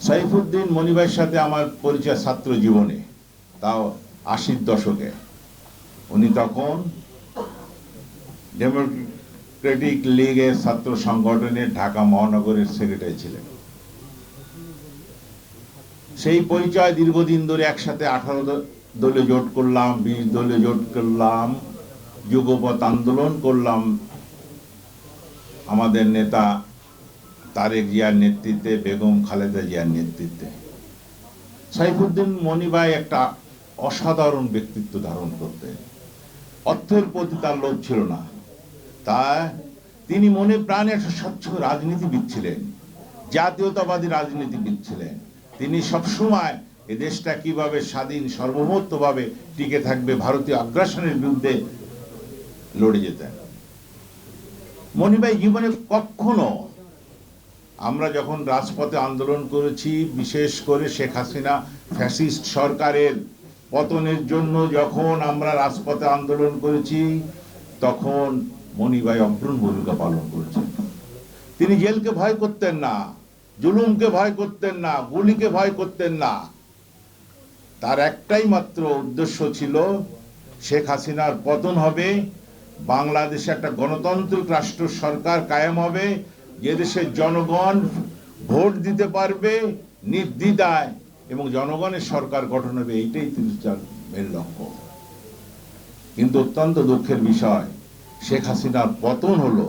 সাইফুদ্দিন মনিভাইয়ের সাথে আমার পরিচয় ছাত্র জীবনে, তাও ৮০-র দশকে। উনি তখন ডেমোক্রেটিক লীগের ছাত্র সংগঠনের ঢাকা মহানগরের সেক্রেটারি ছিলেন। সেই পরিচয় দীর্ঘদিন ধরে একসাথে 18 দলে জোট করলাম, 20 দলে জোট করলাম, যুগপৎ আন্দোলন করলাম আমাদের নেতা তারেক জিয়ার নেতৃত্বে, বেগম খালেদা জিয়ার নেতৃত্বে। সাইফুদ্দিন মনি ভাই একটা অসাধারণ ব্যক্তিত্ব ধারণ করতেন। অর্থের প্রতি তার লোভ ছিল না, তা তিনি মনে প্রাণে একটা স্বচ্ছ রাজনীতিবিদ ছিলেন, জাতীয়তাবাদী রাজনীতিবিদ ছিলেন। তিনি সবসময় এ দেশটা কিভাবে স্বাধীন সার্বভৌমত্বভাবে টিকে থাকবে, ভারতীয় আগ্রাসনের বিরুদ্ধে লড়ে যেতেন। মনিভাই জীবনে কখনো, আমরা যখন রাজপথে আন্দোলন করেছি, বিশেষ করে শেখ হাসিনা ফ্যাসিস্ট সরকারের পতনের জন্য যখন আমরা রাজপথে আন্দোলন করেছি, তখন মনিভাই অগ্রণী ভূমিকা পালন করেছেন। তিনি জেলকে ভয় করতেন না, জুলুমকে ভয় করতেন না, গুলিকে ভয় করতেন না। তার একটাই মাত্র উদ্দেশ্য ছিল, শেখ হাসিনার পতন হবে, বাংলাদেশে একটা গণতান্ত্রিক রাষ্ট্র সরকার কায়েম হবে, যে দেশের জনগণ ভোট দিতে পারবে নির্দ্বিধায় এবং জনগণের সরকার গঠন হবে। এইটাই তার মেন লক্ষ্য। কিন্তু অত্যন্ত দুঃখের বিষয়, শেখ হাসিনার পতন হলো,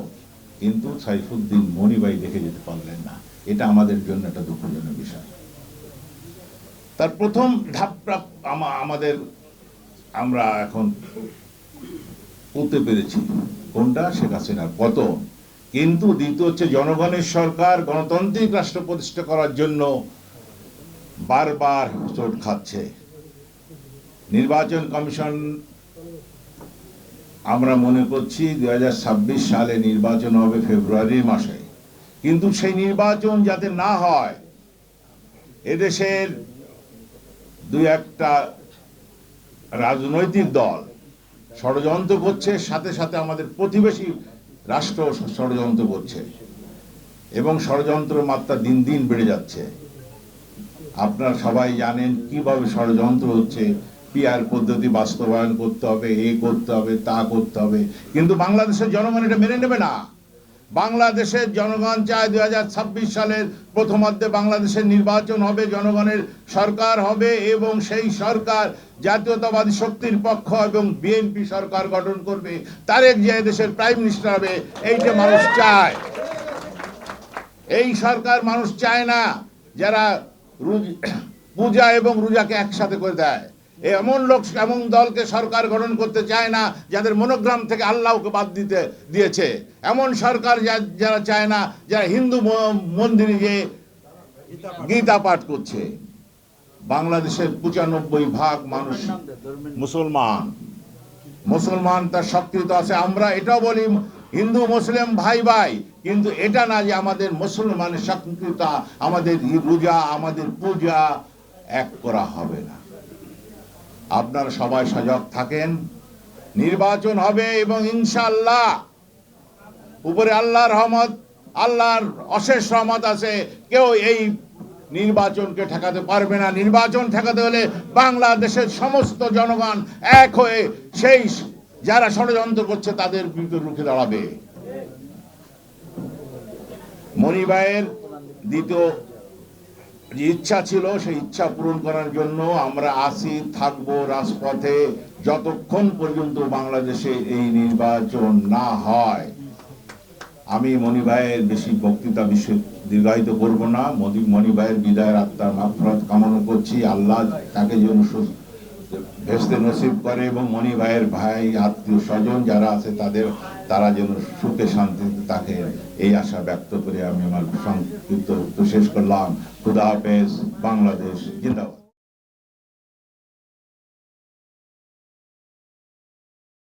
কিন্তু সাইফুদ্দিন মনি ভাই দেখে যেতে পারলেন না। এটা আমাদের জন্য একটা দুঃখজনক বিষয়। তার প্রথম ধাপটা আমরা এখন করতে পেরেছি, কোনটা? শেখ হাসিনার পতন। কিন্তু দ্বিতীয় হচ্ছে জনগণের সরকার, গণতান্ত্রিক রাষ্ট্র প্রতিষ্ঠা করার জন্য বারবার চোট খাচ্ছে। নির্বাচন কমিশন, আমরা মনে করছি 2026 সালে নির্বাচন হবে ফেব্রুয়ারি মাসে, কিন্তু সেই নির্বাচন যাতে না হয়, এদেশের দুই একটা রাজনৈতিক দল ষড়যন্ত্র করছে, সাথে সাথে আমাদের প্রতিবেশী রাষ্ট্র ষড়যন্ত্র করছে এবং ষড়যন্ত্র মাত্রা দিন দিন বেড়ে যাচ্ছে। আপনারা সবাই জানেন কিভাবে ষড়যন্ত্র হচ্ছে। পিআর পদ্ধতি বাস্তবায়ন করতে হবে, এ করতে হবে, তা করতে হবে, কিন্তু বাংলাদেশের জনগণ এটা মেনে নেবে না। বাংলাদেশের জনগণ চায় 2026 সালের প্রথমার্ধে বাংলাদেশের নির্বাচন হবে, জনগণের সরকার হবে এবং সেই সরকার জাতীয়তাবাদী শক্তির পক্ষ এবং বিএনপি সরকার গঠন করবে, তারেক জিয়া দেশের প্রাইম মিনিস্টার হবে। এইটা মানুষ চায়। এই সরকার মানুষ চায় না যারা পূজা এবং রোজাকে একসাথে করে দেয়। এমন লোক, এমন দলকে সরকার গঠন করতে চায় না যাদের মনোগ্রাম থেকে আল্লাহকে বাদ দিয়েছে। এমন সরকার যারা চায় না যারা হিন্দু মন্দিরে গিয়ে গীতা পাঠ করছে। বাংলাদেশের 95% মানুষ মুসলমান তার সক্রিয়তা আছে। আমরা এটাও বলি হিন্দু মুসলিম ভাই ভাই, কিন্তু এটা না যে আমাদের মুসলমানের সক্রিয়তা, আমাদের রোজা, আমাদের পূজা এক করা হবে না। আপনারা সবাই সজাগ থাকেন। নির্বাচন হবে এবং ইনশাআল্লাহ উপরে আল্লাহর রহমত, আল্লাহর অশেষ রহমত আছে। কেউ এই নির্বাচনকে ঠেকাতে পারবে না। নির্বাচন ঠেকাতে হলে বাংলাদেশের সমস্ত জনগণ এক হয়ে সেই যারা ষড়যন্ত্র করছে তাদের বিরুদ্ধে রুখে দাঁড়াবে। মনি ভাইয়ের দ্বিতীয় যে ইচ্ছা ছিল, সেই ইচ্ছা পূরণ করার জন্য আমরা আছি, থাকবো রাজপথে যতক্ষণ পর্যন্ত বাংলাদেশে এই নির্বাচন না হয়। আমি মনি ভাইয়ের বেশি বক্তৃতা বিষয় দীর্ঘায়িত করব না। মনি ভাইয়ের বিদায়ের আত্মার মাগফিরাত কামনা করছি। আল্লাহ তাকে যেন ভেস্তে নসিব করে এবং মনি ভাইয়ের ভাই, আত্মীয় স্বজন যারা আছে তারা যেন সুখে শান্তিতে তাকে, এই আশা ব্যক্ত করে আমি আমার সংক্ষিপ্ত শেষ করলাম। খুদা হাফেজ। বাংলাদেশ জিন্দাবাদ।